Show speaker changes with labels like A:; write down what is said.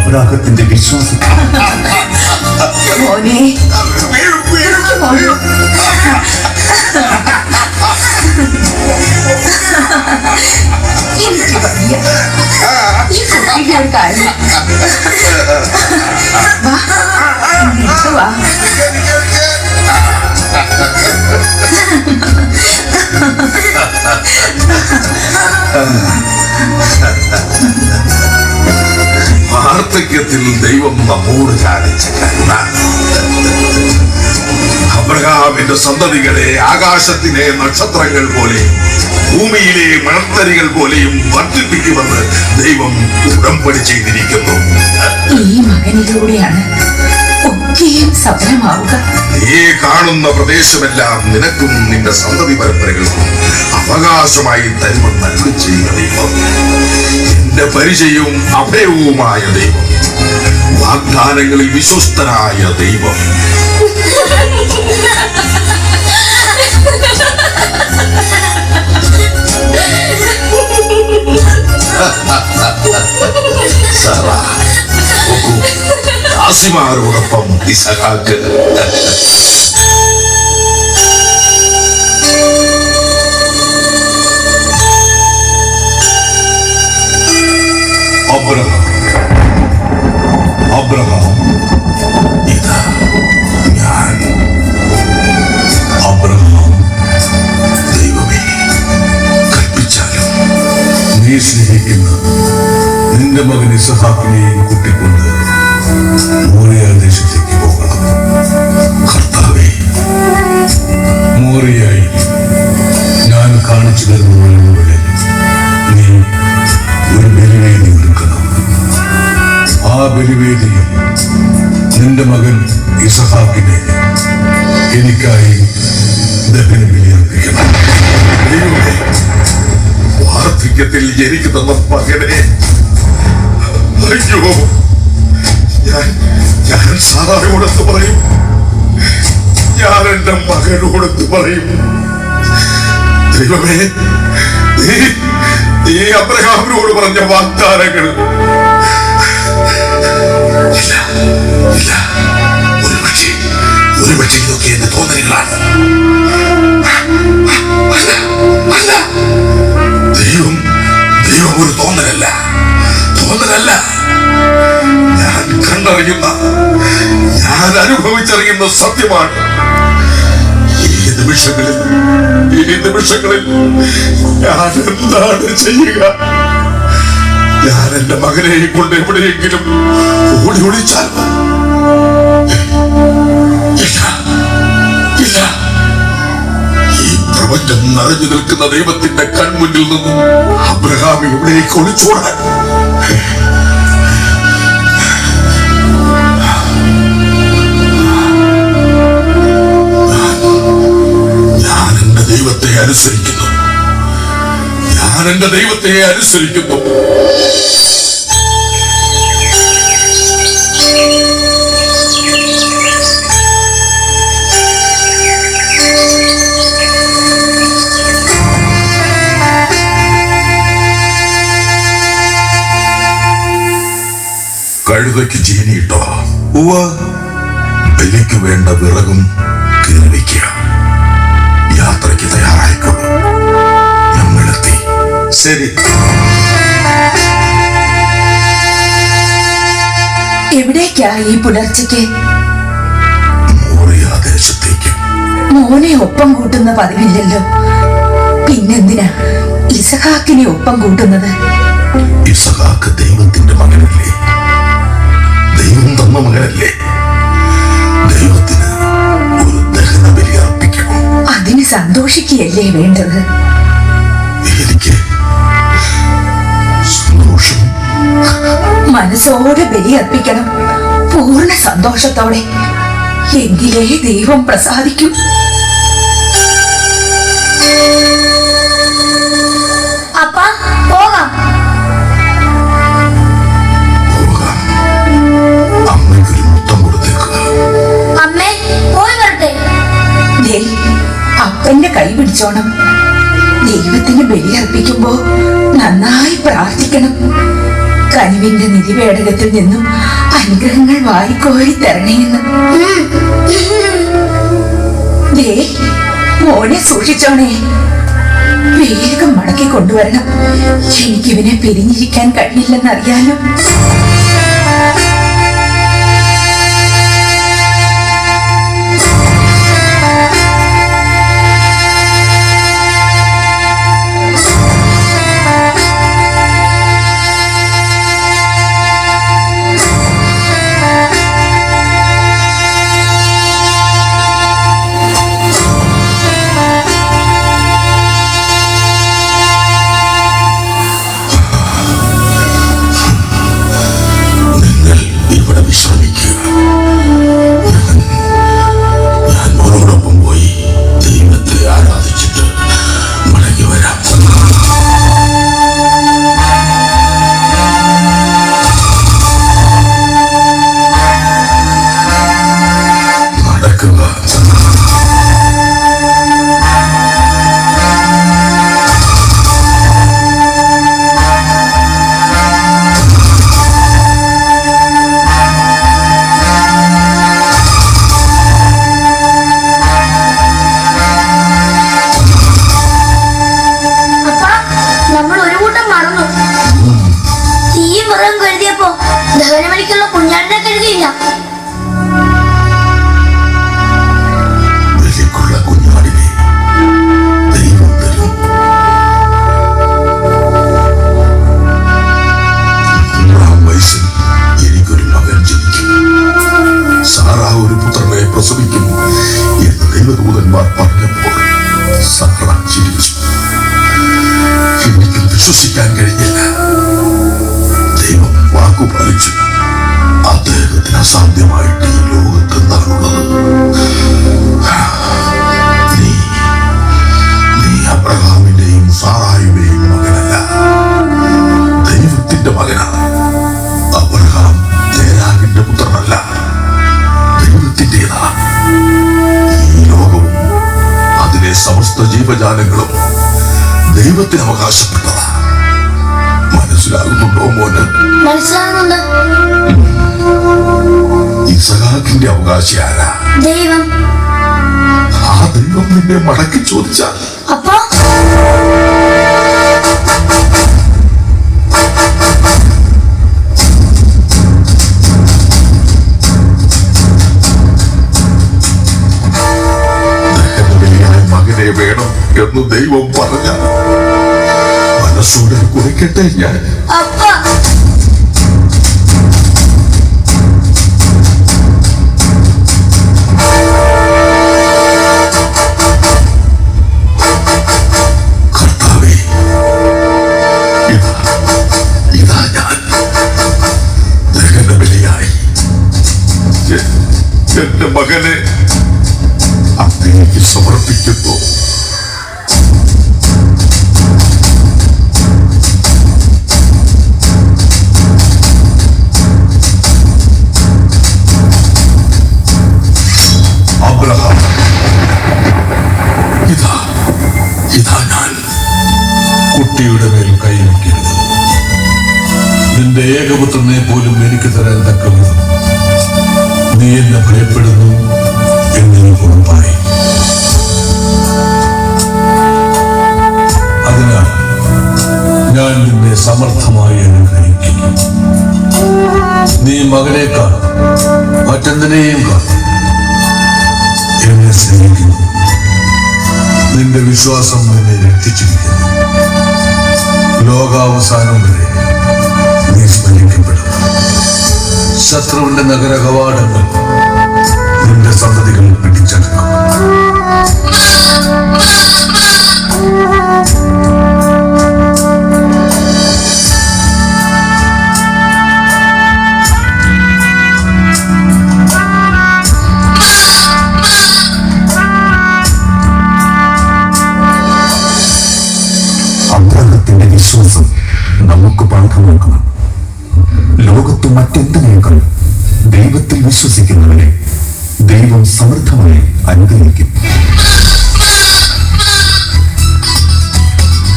A: അബ്രാഹത്തിന്റെ വിശ്വാസം.
B: മോനെ എനിക്ക് വയ്യ. ഈ കുട്ടിയുടെ ഒരു കാര്യം വാ.
C: വാർദ്ധക്യത്തിൽ ദൈവം നമ്മോട് കാണിച്ച കരുണ. അബ്രഹാമിന്റെ സന്തതികളെ ആകാശത്തിലെ നക്ഷത്രങ്ങൾ പോലെയും ഭൂമിയിലെ മണത്തരികൾ പോലെയും വർദ്ധിപ്പിക്കുമെന്ന് ദൈവം ഉടമ്പടി ചെയ്തിരിക്കുന്നു.
B: ഈ മകനിലൂടെയാണ് ഒക്കെയും സഫലമാവുക.
C: നീ കാണുന്ന പ്രദേശമെല്ലാം നിനക്കും നിന്റെ സന്തതി പരമ്പരകൾക്കും അവകാശമായി തരുമെന്ന് അരുളി ചെയ്യുന്ന ദൈവം, എന്റെ പരിചയവും അഭയവുമായ ദൈവം, വാഗ്ദാനങ്ങളിൽ വിശ്വസ്തനായ ദൈവം. ദാസിമാരോടൊപ്പം ഇസഹാക്ക്. അബ്രഹാം, ഇതാ ഞാൻ. അബ്രഹാം, ദൈവമേ കൽപ്പിച്ചാലും
A: നീ സ്നേഹിക്കുന്ന നിന്റെ മകൻ ഇസഹാക്കിനെയും കൂട്ടിക്കൊണ്ട് മോറിയ ദേശത്തേക്ക് പോകണം.
C: കർത്താവേ,
A: മോറിയായി ഞാൻ കാണിച്ചു തരുന്ന വഴികളിൽ നീ ഒരു ബലിവേദി ഒരുക്കണം. ആ ബലിവേദിയിൽ നിന്റെ മകൻ ഇസഹാക്കിനെ എനിക്കായി ദഹന ബലിയർപ്പിക്കണം.
C: ദൈവമേ, വാർദ്ധക്യത്തിൽ എനിക്ക് തന്ന മകനെ, അയ്യോ, ഞാൻ സാറായോടെന്ന് പറയും, ഞാൻ എന്റെ മകനോടെന്ന് പറയും. ദൈവമേ, നീ അബ്രഹാമിനോട് പറഞ്ഞ വാഗ്ദാനങ്ങൾ ഇല്ല. ഒരുപക്ഷെ ഇതൊക്കെ എന്റെ തോന്നലുകളാണ്. അല്ല, ദൈവം ഒരു തോന്നലല്ല. ഞാൻ കണ്ടറിയുന്ന, ഞാൻ അനുഭവിച്ചറിയുന്ന സത്യമാണ്. ഈ നിമിഷങ്ങളിൽ ഞാൻ എന്താണ് ചെയ്യുക? ഞാൻ എന്റെ മകനെ കൊണ്ട് എവിടെയെങ്കിലും ഓടി ഒളിച്ചാൽ ഇല്ല. ഈ പ്രപഞ്ചം നിറഞ്ഞു നിൽക്കുന്ന ദൈവത്തിന്റെ കൺമുന്നിൽ നിന്നും അബ്രഹാം എവിടേക്ക് ഒളിച്ചോടാൻ? ഞാൻ എന്റെ ദൈവത്തെ അനുസരിക്കുന്നു. കഴുതയ്ക്ക് ജീനിയിട്ടോ? ബലിക്ക് വേണ്ട വിറകും കീറിവയ്ക്കുക. യാത്രയ്ക്ക് തയ്യാറായിക്കോളൂ, ഞങ്ങളെത്തി. ശരി.
B: എവിടേക്കാ ഈ പുലർച്ചയ്ക്ക്?
C: മോറിയ ദേശത്തേക്ക്.
B: മോനെ ഒപ്പം കൂട്ടുന്ന പതിവില്ലല്ലോ, പിന്നെന്തിനാ ഇസഹാക്കിനെ ഒപ്പം കൂട്ടുന്നത്?
C: ഇസഹാക്ക് ദൈവത്തിന്റെ മകനല്ലേ? ദൈവം തന്ന മകനല്ലേ? ദൈവത്തിന് ഒരു ദഹന ബലി അർപ്പിക്കണം.
B: അതിന് സന്തോഷിക്കുകയല്ലേ വേണ്ടത്?
C: എനിക്ക് സന്തോഷം.
B: മനസ്സോടെ ബലി അർപ്പിക്കണം, പൂർണ്ണ സന്തോഷത്തോടെ. എങ്കിലേ ദൈവം പ്രസാദിക്കും.
D: അപ്പാ, പോകാം.
C: അമ്മയ്ക്കൊരു മുത്തം കൊടുത്തേക്കുക.
D: അമ്മേ, പോയി വരട്ടെ.
B: അപ്പന്റെ കൈ പിടിച്ചോണം. ദൈവത്തിന് ബലി അർപ്പിക്കുമ്പോ നന്നായി പ്രാർത്ഥിക്കണം. കനിവിന്റെ നിധിപേടകത്തിൽ നിന്നും അനുഗ്രഹങ്ങൾ വാരിക്കോരി തരണേന്ന്. ദേ, മോനെ സൂക്ഷിച്ചോണേ. വേഗം മടക്കി കൊണ്ടുവരണം. എനിക്കിവനെ പിരിഞ്ഞിരിക്കാൻ കഴിയില്ലെന്നറിയാലോ.
D: ദഹനമണിക്കുള്ള കുഞ്ഞാടിനെ കരുതിയില്ല.
C: ബലിക്കുള്ള കുഞ്ഞാടിനെ ദൈവം തരും. 100-ാം വയസ്സിൽ എനിക്കൊരു മകൻ ജനിക്കും. സാറാ ഒരു പുത്രനെ പ്രസവിക്കും എന്ന് ദൈവദൂതന്മാർ പറഞ്ഞപ്പോൾ സാറാ ചിരിച്ചു. എനിക്കും വിശ്വസിക്കാൻ കഴിഞ്ഞില്ല. ദൈവം വാക്കു പാലിച്ചു. അദ്ദേഹത്തിന് അസാധ്യമായിട്ട് ഈ ലോകത്ത് എന്താണുള്ളത്? നീ അബ്രഹാമിന്റെയും സാറായുടെയും മകനല്ല, ദൈവത്തിന്റെ മകനാണ്. അബ്രഹാം തേരാവിന്റെ പുത്രനല്ല, ദൈവത്തിൻ്റെതാണ്. ഈ ലോകവും അതിലെ സമസ്ത ജീവജാലങ്ങളും ദൈവത്തിന് അവകാശപ്പെട്ടതാണ്. മനസ്സിലാകുന്നുണ്ടോ മോന്?
D: മനസ്സിലാകുന്നുണ്ട്.
C: ഇസഹാക്കിന്റെ അവകാശി ആരാ?
D: ദൈവം.
C: ആ ദൈവം നിന്നെ മടക്കി ചോദിച്ചാൽ
D: അപ്പോ
C: മകനെ വേണം എന്ന് ദൈവം പറഞ്ഞ മനസ്സോടെ കുറിക്കട്ടെ ഞാൻ. കർത്താവേ, ഇതാ ഞാൻ ദഹന ബലിയായി എന്റെ മകനെ അങ്ങേക്ക് സമർപ്പിക്കുന്നു. അബ്രഹാം, ഇതാ ഞാൻ. കുട്ടിയുടെ മേൽ കൈവയ്ക്കരുത്. നിന്റെ ഏകപുത്രനെ പോലും എനിക്ക് തരാൻ തക്കവിധം നീ എന്നെ ഭയപ്പെടുന്നു എന്നെനിക്ക് ഉറപ്പായി. അതിനാൽ ഞാൻ നിന്നെ സമർത്ഥമായി അനുഗ്രഹിക്കുന്നു. നീ മകനേക്കാൾ മറ്റെന്തിനേയും കാണും എന്നെ സ്നേഹിക്കുന്നു. നിന്റെ വിശ്വാസം നിന്നെ രക്ഷിച്ചിരിക്കുന്നു. ലോകാവസാനം വരെ നീ സ്മരിക്കപ്പെടും. ശത്രുവിന്റെ നഗര കവാടങ്ങൾ നിന്റെ സന്തതികൾ പിടിച്ചടക്കും. അബ്രഹാത്തിന്റെ വിശ്വാസം നമുക്ക് പാഠമാക്കണം. ലോകത്ത് മറ്റെന്തിനേക്കാൾ ദൈവത്തിൽ വിശ്വസിക്കുന്നവനെ ദൈവം സമൃദ്ധമായി അനുഗ്രഹിക്കും.